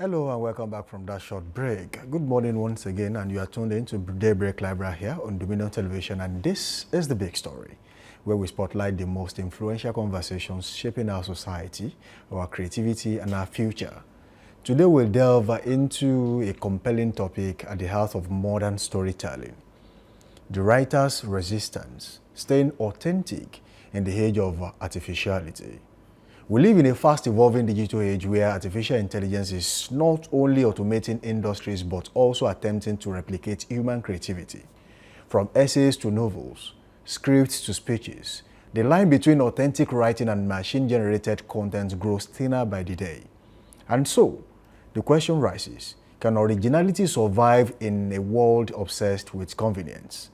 Hello and welcome back from that short break. Good morning once again, and you are tuned in to Daybreak Library here on Dominion Television, and this is The Big Story, where we spotlight the most influential conversations shaping our society, our creativity and our future. Today we'll delve into a compelling topic at the heart of modern storytelling: the writer's resistance, staying authentic in the age of artificiality. We live in a fast-evolving digital age where artificial intelligence is not only automating industries but also attempting to replicate human creativity. From essays to novels, scripts to speeches, the line between authentic writing and machine-generated content grows thinner by the day. And so, the question rises, can originality survive in a world obsessed with convenience?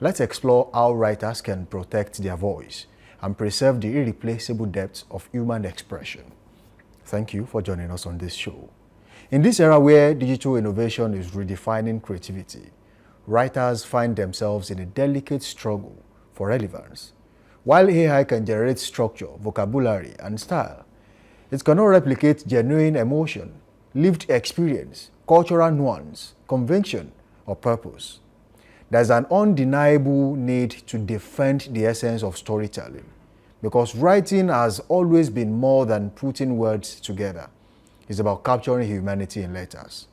Let's explore how writers can protect their voice and preserve the irreplaceable depth of human expression. Thank you for joining us on this show. In this era where digital innovation is redefining creativity, writers find themselves in a delicate struggle for relevance. While AI can generate structure, vocabulary, and style, it cannot replicate genuine emotion, lived experience, cultural nuance, convention, or purpose. There's an undeniable need to defend the essence of storytelling, because writing has always been more than putting words together. It's about capturing humanity in letters.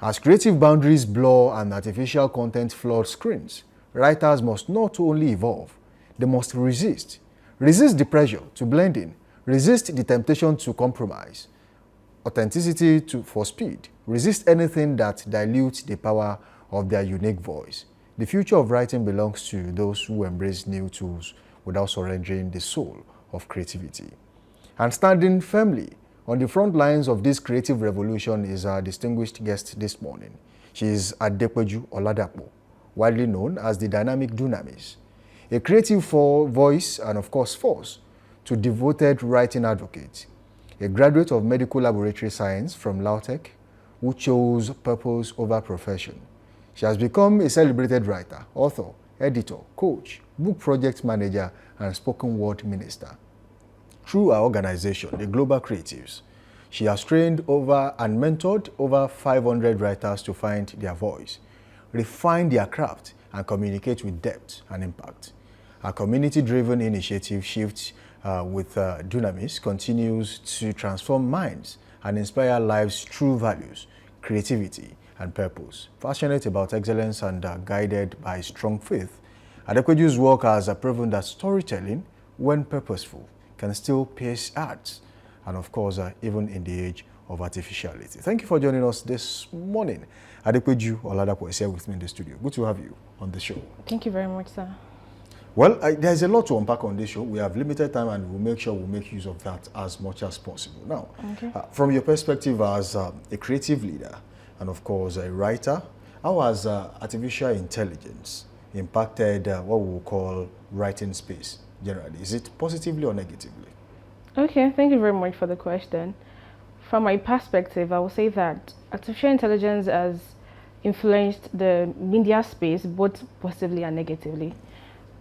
As creative boundaries blur and artificial content flood screens, writers must not only evolve, they must resist. Resist the pressure to blend in, resist the temptation to compromise, authenticity for speed, resist anything that dilutes the power of their unique voice. The future of writing belongs to those who embrace new tools without surrendering the soul of creativity. And standing firmly on the front lines of this creative revolution is our distinguished guest this morning. She is Adepeju Oladapo, widely known as the dynamic dunamis, a creative voice and of course force to devoted writing advocate, a graduate of medical laboratory science from Lautech who chose purpose over profession. She has become a celebrated writer, author, editor, coach, book project manager, and spoken word minister. Through our organization, the Global Creatives, she has trained over and mentored over 500 writers to find their voice, refine their craft, and communicate with depth and impact. Our community-driven initiative Shift with Dunamis continues to transform minds and inspire lives through values, creativity, and purpose. Passionate about excellence and guided by strong faith, Adepeju's work has proven that storytelling, when purposeful, can still pierce hearts, and of course, even in the age of artificiality. Thank you for joining us this morning. Adepeju Oladapo is here with me in the studio. Good to have you on the show. Thank you very much, sir. Well, there's a lot to unpack on this show. We have limited time and we'll make sure we make use of that as much as possible. Now, from your perspective as a creative leader, and of course a writer, how has artificial intelligence impacted what we will call writing space generally? Is it positively or negatively? Okay, thank you very much for the question. From my perspective, I will say that artificial intelligence has influenced the media space both positively and negatively.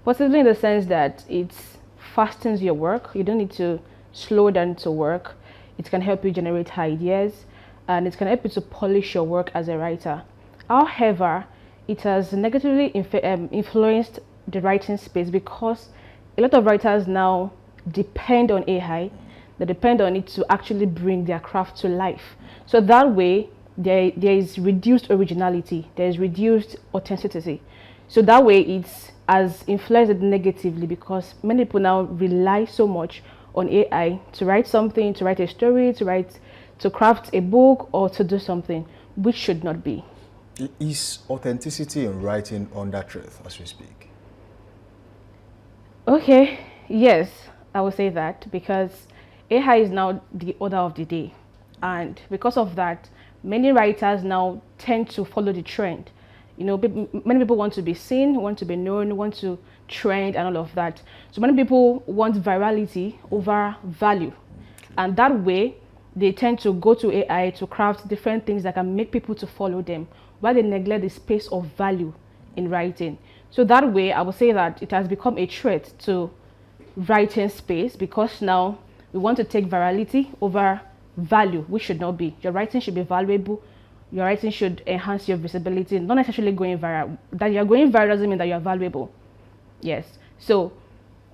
Positively in the sense that it fastens your work. You don't need to slow down to work. It can help you generate ideas, and it can help you to polish your work as a writer. However, it has negatively influenced the writing space because a lot of writers now depend on AI. They depend on it to actually bring their craft to life. So that way, there is reduced originality, there is reduced authenticity. So that way, it has influenced it negatively because many people now rely so much on AI to write something, to write a story, to craft a book, or to do something, which should not be. Is authenticity in writing under threat as we speak? Okay, yes, I would say that because AI is now the order of the day. And because of that, many writers now tend to follow the trend. You know, many people want to be seen, want to be known, want to trend and all of that. So many people want virality over value. And that way, they tend to go to AI to craft different things that can make people to follow them, while they neglect the space of value in writing. So that way, I would say that it has become a threat to writing space because now we want to take virality over value, which should not be. Your writing should be valuable. Your writing should enhance your visibility, not necessarily going viral. That you're going viral doesn't mean that you're valuable. Yes. So,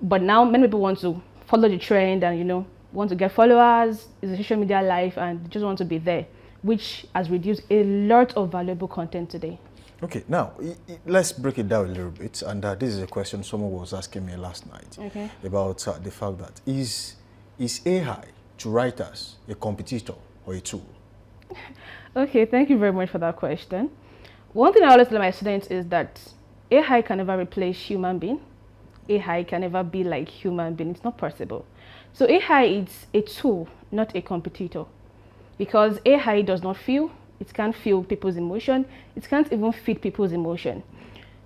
but now many people want to follow the trend and, want to get followers, is a social media life, and just want to be there, which has reduced a lot of valuable content today. Okay, now let's break it down a little bit. And this is a question someone was asking me last night about the fact that is AI to writers a competitor or a tool? Okay, thank you very much for that question. One thing I always tell my students is that AI can never replace human being. AI can never be like human being. It's not possible. So AI is a tool, not a competitor, because AI does not feel. It can't feel people's emotion. It can't even feed people's emotion.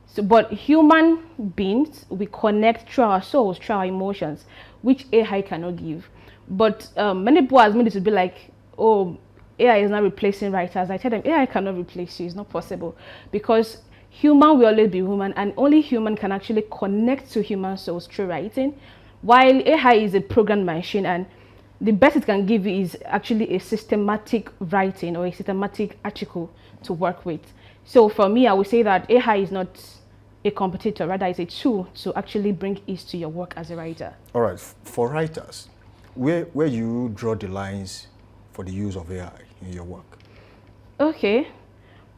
So, but human beings, we connect through our souls, through our emotions, which AI cannot give. But many people have made it to be like, oh, AI is not replacing writers. I tell them, AI cannot replace you. It's not possible, because human will always be human, and only human can actually connect to human souls through writing, while AI is a programmed machine, and the best it can give you is actually a systematic writing or a systematic article to work with. So for me, I would say that AI is not a competitor, rather it's a tool to actually bring ease to your work as a writer. All right, for writers, where you draw the lines for the use of AI in your work? Okay,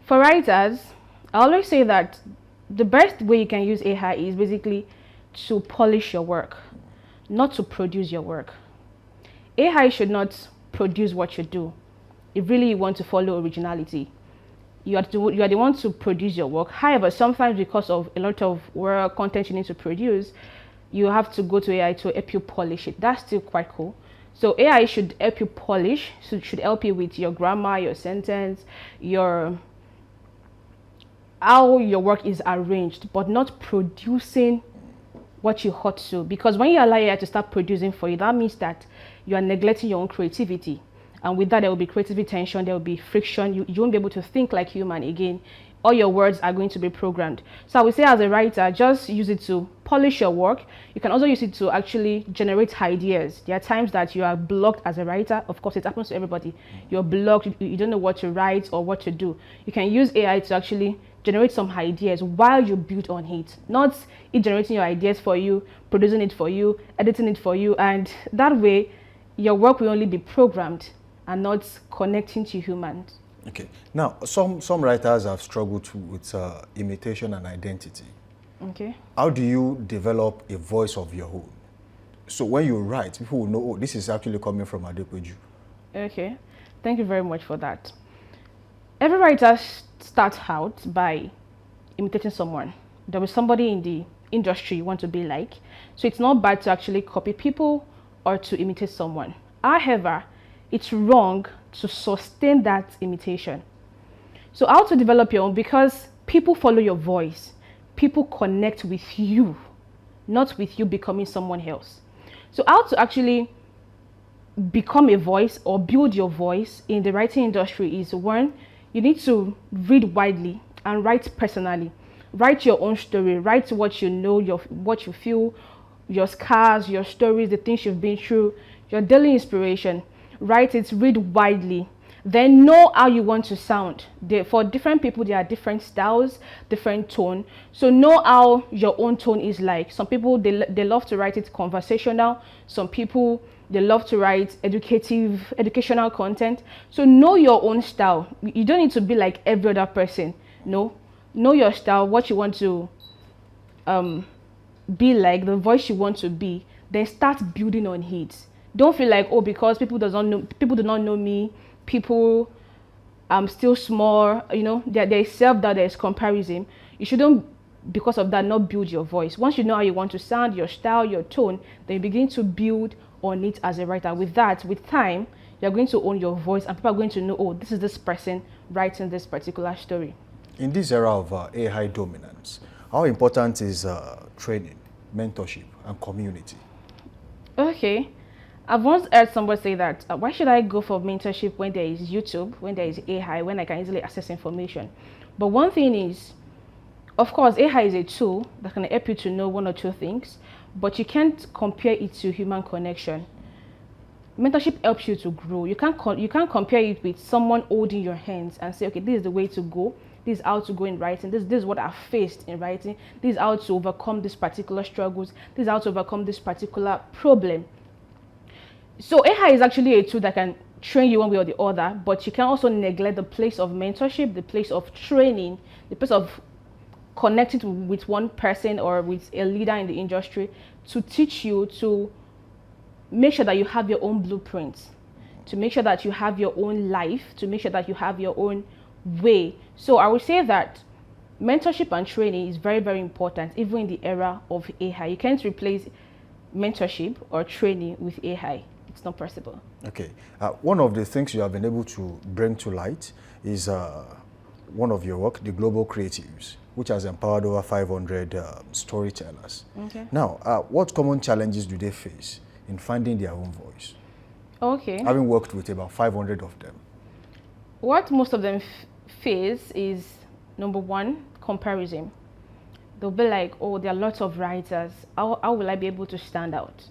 for writers, I always say that the best way you can use AI is basically to polish your work, not to produce your work. AI should not produce what you do. If really you want to follow originality, you are the one to produce your work. However, sometimes because of a lot of work content you need to produce, you have to go to AI to help you polish it. That's still quite cool. So AI should help you polish, so it should help you with your grammar, your sentence, how your work is arranged, but not producing what you ought to. Because when you allow AI to start producing for you, that means that you are neglecting your own creativity. And with that, there will be creativity tension, there will be friction. You won't be able to think like human again. All your words are going to be programmed. So I would say, as a writer, just use it to polish your work. You can also use it to actually generate ideas. There are times that you are blocked as a writer. Of course, it happens to everybody. You're blocked, you don't know what to write or what to do. You can use AI to actually generate some ideas while you build on it. Not it generating your ideas for you, producing it for you, editing it for you, and that way your work will only be programmed and not connecting to humans. Okay. Now, some writers have struggled with imitation and identity. Okay. How do you develop a voice of your own? So when you write, people will know, oh, this is actually coming from Adepoju. Okay. Thank you very much for that. Every writer starts out by imitating someone. There is somebody in the industry you want to be like. So it's not bad to actually copy people or to imitate someone. However, it's wrong to sustain that imitation. So how to develop your own? Because people follow your voice. People connect with you, not with you becoming someone else. So how to actually become a voice or build your voice in the writing industry is, one, you need to read widely and write personally. Write your own story. Write what you know, what you feel, your scars, your stories, the things you've been through, your daily inspiration. Write it, read widely. Then know how you want to sound. For different people, there are different styles, different tone. So know how your own tone is like. Some people, they love to write it conversational. Some people, they love to write educational content. So know your own style. You don't need to be like every other person. No. Know your style, what you want to be like, the voice you want to be. Then start building on it. Don't feel like, oh, because people do not know me, people I'm still small, there is self-doubt, there is comparison. You shouldn't, because of that, not build your voice. Once you know how you want to sound, your style, your tone, then you begin to build on it as a writer. With that, with time, you're going to own your voice, and people are going to know, oh, this is this person writing this particular story. In this era of AI dominance, how important is training, mentorship, and community? Okay. I've once heard somebody say that, why should I go for mentorship when there is YouTube, when there is AI, when I can easily access information? But one thing is, of course, AI is a tool that can help you to know one or two things, but you can't compare it to human connection. mentorship helps you to grow. You can't compare it with someone holding your hands and say, okay, this is the way to go. This is how to go in writing. This is what I've faced in writing. This is how to overcome this particular struggles. This is how to overcome this particular problem. So AI is actually a tool that can train you one way or the other, but you can also neglect the place of mentorship, the place of training, the place of connecting with one person or with a leader in the industry to teach you to make sure that you have your own blueprints, to make sure that you have your own life, to make sure that you have your own way. So I would say that mentorship and training is very, very important, even in the era of AI. You can't replace mentorship or training with AI. It's not possible. Okay. One of the things you have been able to bring to light is one of your work, the Global Creatives, which has empowered over 500 storytellers. Okay. Now, what common challenges do they face in finding their own voice? Okay. Having worked with about 500 of them. What most of them face is, number one, comparison. They'll be like, oh, there are lots of writers. How will I be able to stand out?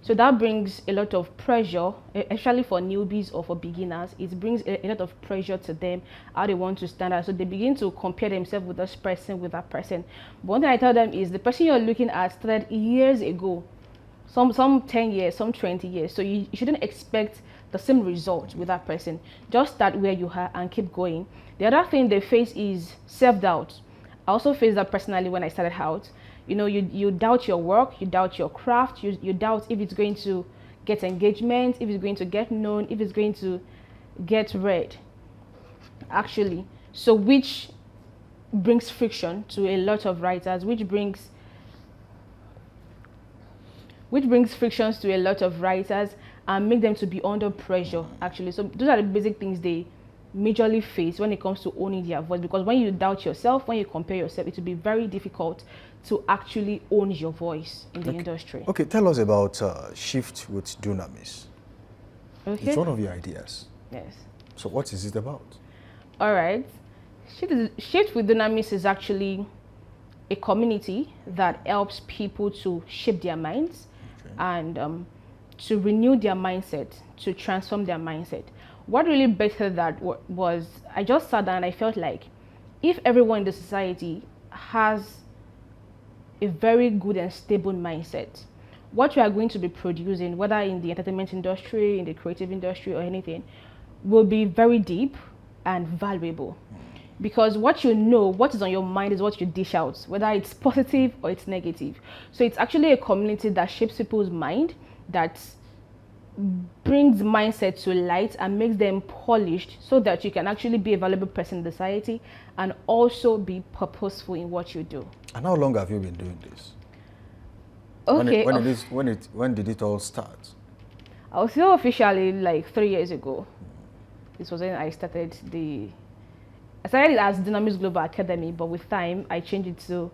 So that brings a lot of pressure, especially for newbies or for beginners. It brings a lot of pressure to them, how they want to stand out. So they begin to compare themselves with this person, with that person. But one thing I tell them is the person you're looking at started years ago, some 10 years, some 20 years. So you shouldn't expect the same result with that person. Just start where you are and keep going. The other thing they face is self-doubt. I also faced that personally when I started out. You know, you doubt your work, you doubt your craft, you doubt if it's going to get engagement, if it's going to get known, if it's going to get read, actually. So which brings friction to a lot of writers, which brings frictions to a lot of writers and make them to be under pressure, actually. So those are the basic things they majorly face when it comes to owning their voice, because when you doubt yourself, when you compare yourself, it will be very difficult to actually own your voice in the industry. Okay, tell us about Shift with Dunamis. Okay. It's one of your ideas. Yes. So what is it about? All right. Shift with Dunamis is actually a community that helps people to shape their minds, okay, and to renew their mindset, to transform their mindset. What really bettered that was I just sat down and I felt like if everyone in the society has a very good and stable mindset, what we are going to be producing, whether in the entertainment industry, in the creative industry or anything, will be very deep and valuable. Because what you know, what is on your mind is what you dish out, whether it's positive or it's negative. So it's actually a community that shapes people's mind, that brings mindset to light and makes them polished so that you can actually be a valuable person in society and also be purposeful in what you do. And how long have you been doing this? Okay. When did it all start? I was still officially like 3 years ago. This was when I started I started it as Dunamis Global Academy, but with time I changed it to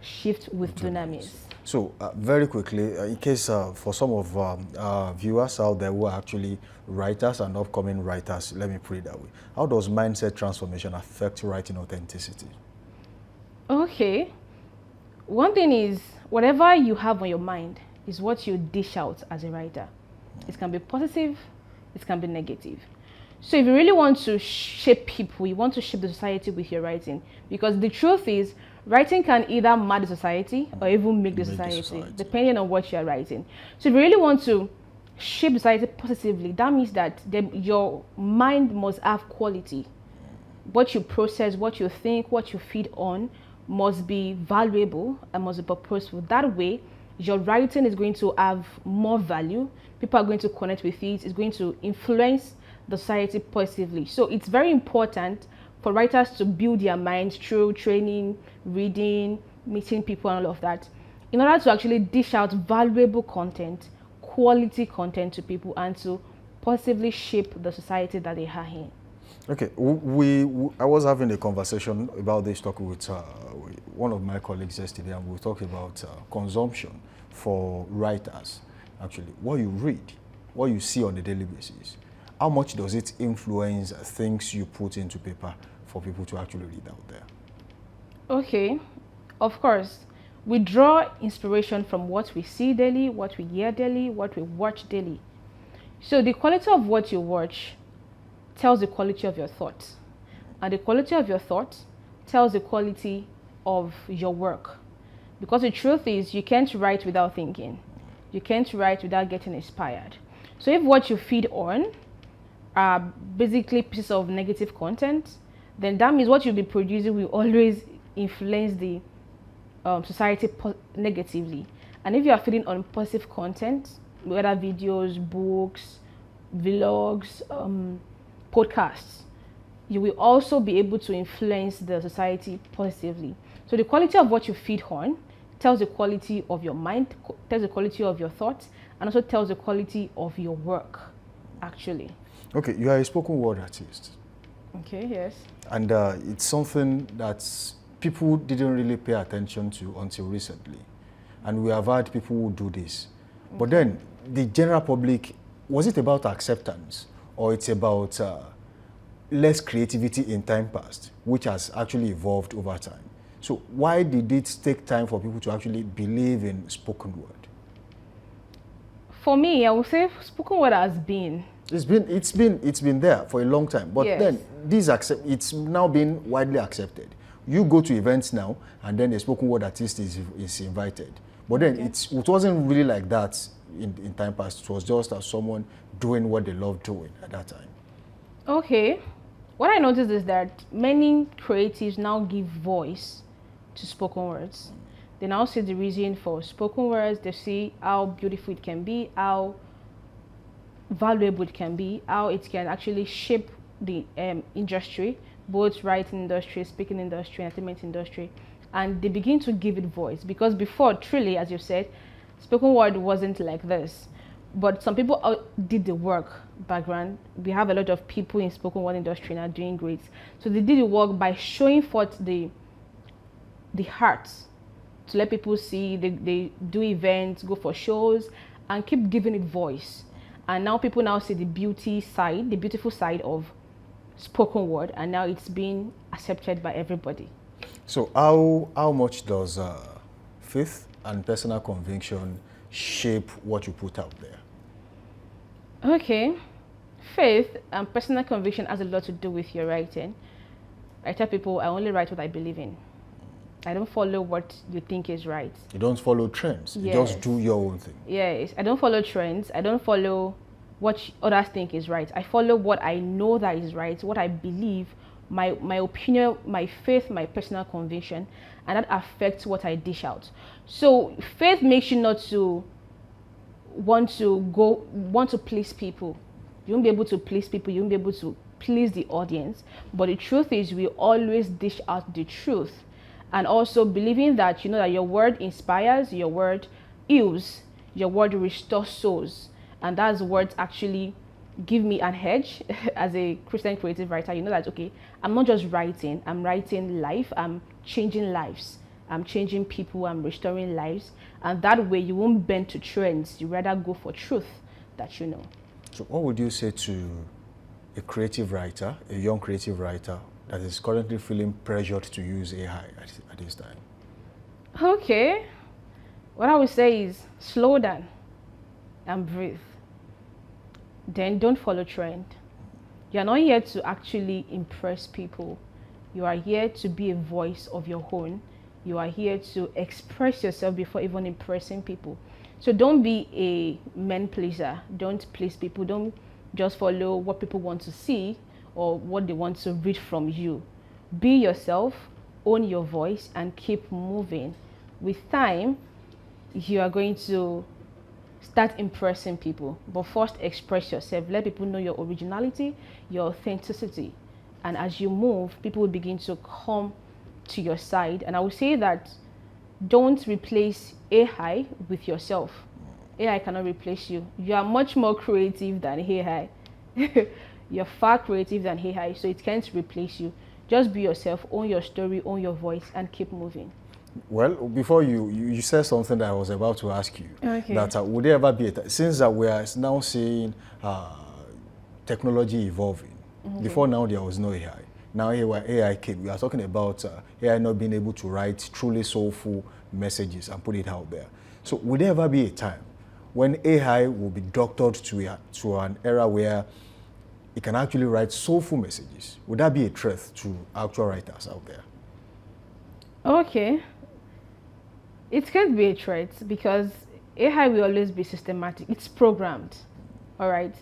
Shift with Dunamis. So very quickly, in case for some of our viewers out there who are actually writers and upcoming writers, let me put it that way. How does mindset transformation affect writing authenticity? Okay. One thing is, whatever you have on your mind is what you dish out as a writer. It can be positive, it can be negative. So if you really want to shape people, you want to shape the society with your writing, because the truth is, writing can either mar the society or even make the society, depending on what you're writing. So if you really want to shape society positively, that means that your mind must have quality. What you process, what you think, what you feed on must be valuable and must be purposeful. That way, your writing is going to have more value. People are going to connect with it. It's going to influence the society positively. So it's very important for writers to build their minds through training, reading, meeting people and all of that, in order to actually dish out valuable content, quality content to people and to positively shape the society that they are in. Okay, I was having a conversation about this talk with one of my colleagues yesterday, and we talked about consumption for writers. Actually, what you read, what you see on a daily basis, how much does it influence things you put into paper for people to actually read out there? Okay, of course, we draw inspiration from what we see daily, what we hear daily, what we watch daily. So the quality of what you watch tells the quality of your thoughts. And the quality of your thoughts tells the quality of your work. Because the truth is, you can't write without thinking. You can't write without getting inspired. So if what you feed on are basically pieces of negative content, then that means what you'll be producing will always influence the society negatively. And if you are feeding on positive content, whether videos, books, vlogs, podcasts, you will also be able to influence the society positively. So the quality of what you feed on tells the quality of your mind, tells the quality of your thoughts, and also tells the quality of your work, actually. Okay, you are a spoken word artist. Okay, yes. And it's something that people didn't really pay attention to until recently. And we have had people who do this. Okay. But then, the general public, was it about acceptance? Or it's about less creativity in time past, which has actually evolved over time? So why did it take time for people to actually believe in spoken word? For me, I would say spoken word has been. It's been there for a long time. But yes. Then it's now been widely accepted. You go to events now, and then a spoken word artist is invited. But then okay. it wasn't really like that in time past. It was just as someone doing what they loved doing at that time. Okay. What I noticed is that many creatives now give voice to spoken words. They now see the reason for spoken words. They see how beautiful it can be, how valuable it can be, how it can actually shape the industry, both writing industry, speaking industry, entertainment industry, and they begin to give it voice. Because before, truly, as you said, spoken word wasn't like this. But some people did the work background. We have a lot of people in spoken word industry now doing great. So they did the work by showing forth the heart to let people see. They do events, go for shows, and keep giving it voice. And now people now see the beautiful side of spoken word, and now it's being accepted by everybody. So how much does faith and personal conviction shape what you put out there? Okay, faith and personal conviction has a lot to do with your writing. I tell people I only write what I believe in. I don't follow what you think is right. You don't follow trends. Yes. You just do your own thing. Yes, I don't follow trends. I don't follow what others think is right. I follow what I know that is right, what I believe, my opinion, my faith, my personal conviction, and that affects what I dish out. So faith makes you not to want to please people. You won't be able to please people. You won't be able to please the audience. But the truth is, we always dish out the truth. And also believing that, that your word inspires, your word heals, your word restores souls. And that's words actually give me an edge as a Christian creative writer. You know that, okay, I'm not just writing, I'm writing life, I'm changing lives. I'm changing people, I'm restoring lives. And that way you won't bend to trends. You rather go for truth that you know. So what would you say to a creative writer, a young creative writer, that is currently feeling pressured to use AI at this time? Okay. What I would say is slow down and breathe. Then don't follow trend. You're not here to actually impress people. You are here to be a voice of your own. You are here to express yourself before even impressing people. So don't be a man pleaser. Don't please people. Don't just follow what people want to see or what they want to read from you. Be yourself, own your voice, and keep moving. With time, you are going to start impressing people. But first, express yourself. Let people know your originality, your authenticity. And as you move, people will begin to come to your side. And I would say that don't replace AI with yourself. AI cannot replace you. You are much more creative than AI. You're far creative than AI, so it can't replace you. Just be yourself, own your story, own your voice, and keep moving. Well, before you said something that I was about to ask you. Okay. That would there ever be since that we are now seeing technology evolving. Mm-hmm. Before now there was no AI. Now here when AI came, we are talking about AI not being able to write truly soulful messages and put it out there. So would there ever be a time when AI will be doctored to an era where it can actually write soulful messages? Would that be a threat to actual writers out there? Okay. It can't be a threat because AI will always be systematic. It's programmed. All right.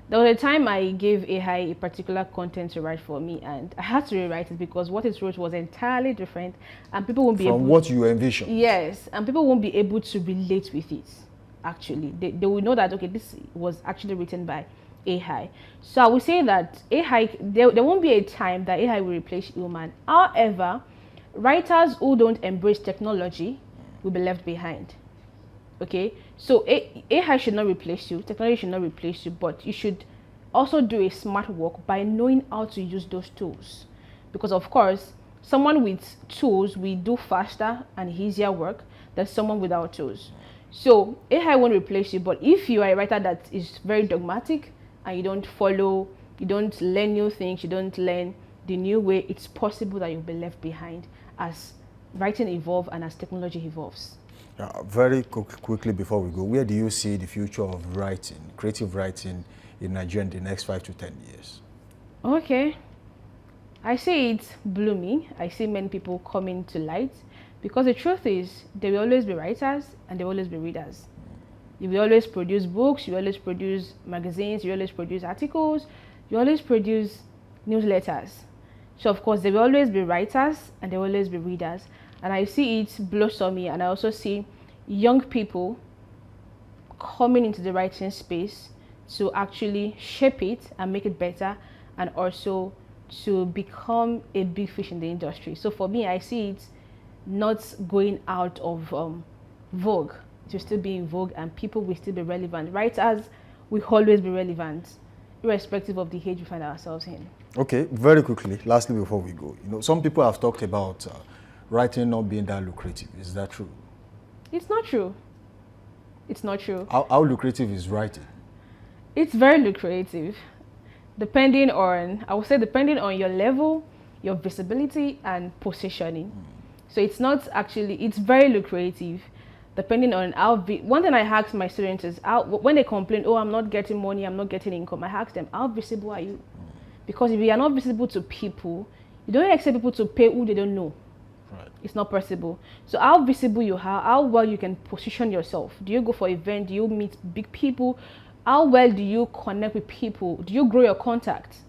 There was a time I gave AI a particular content to write for me, and I had to rewrite it because what it wrote was entirely different, and people won't be able. From what you envisioned. Yes, and people won't be able to relate with it. Actually, they will know that okay, this was actually written by AI. So I would say that AI, there won't be a time that AI will replace human. However, writers who don't embrace technology will be left behind. Okay, so AI should not replace you, technology should not replace you, but you should also do a smart work by knowing how to use those tools. Because of course, someone with tools will do faster and easier work than someone without tools. So AI won't replace you, but if you are a writer that is very dogmatic and you don't follow, you don't learn new things, you don't learn the new way, it's possible that you'll be left behind as writing evolves and as technology evolves. Very quickly before we go, where do you see the future of writing, creative writing in Nigeria in the next 5 to 10 years? Okay, I see it blooming. I see many people coming to light because the truth is there will always be writers and there will always be readers. You will always produce books, you always produce magazines, you always produce articles, you always produce newsletters. So of course there will always be writers and there will always be readers. And I see it blossoming, and I also see young people coming into the writing space to actually shape it and make it better, and also to become a big fish in the industry. So for me, I see it not going out of vogue. It will still be in vogue and people will still be relevant. Writers will always be relevant, irrespective of the age we find ourselves in. Okay, very quickly, lastly before we go, some people have talked about writing not being that lucrative. Is that true? It's not true. It's not true. How lucrative is writing? It's very lucrative, depending on, I would say, depending on your level, your visibility, and positioning. So it's not actually, it's very lucrative, depending on how. One thing I ask my students is, when they complain, oh, I'm not getting money, I'm not getting income, I ask them, how visible are you? Because if you are not visible to people, you don't expect people to pay who they don't know. Right. It's not possible. So how visible you are, how well you can position yourself. Do you go for events? Do you meet big people? How well do you connect with people? Do you grow your contacts?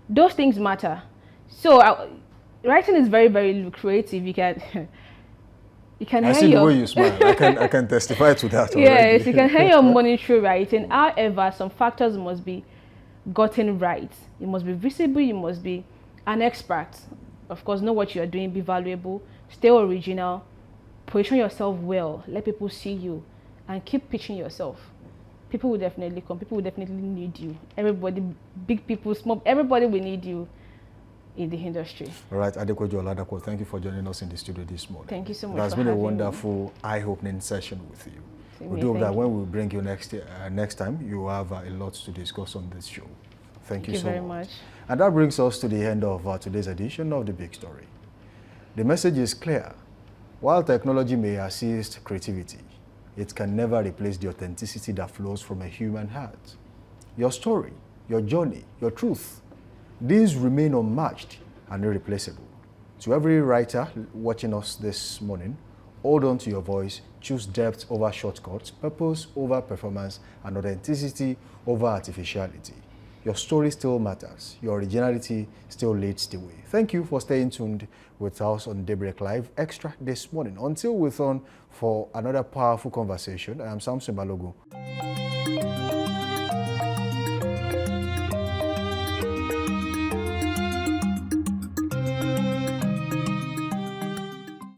Those things matter. So writing is very, very lucrative. You can I see the way you smile. I can testify to that already. Yes, you can earn your money through writing. However, some factors must be gotten right. You must be visible. You must be an expert. Of course, know what you are doing, be valuable, stay original, position yourself well, let people see you, and keep pitching yourself. People will definitely come, people will definitely need you. Everybody, big people, small, everybody will need you in the industry. All right, Adekweju Oladako, thank you for joining us in the studio this morning. Thank you so much. It has been a wonderful, eye-opening session with you. We do hope that when we bring you next time, you will have a lot to discuss on this show. Thank you so very much. And that brings us to the end of today's edition of The Big Story. The message is clear. While technology may assist creativity, it can never replace the authenticity that flows from a human heart. Your story, your journey, your truth, these remain unmatched and irreplaceable. To every writer watching us this morning, hold on to your voice, choose depth over shortcuts, purpose over performance, and authenticity over artificiality. Your story still matters. Your originality still leads the way. Thank you for staying tuned with us on Daybreak Live Extra this morning. Until we're on for another powerful conversation, I am Samson Balogun.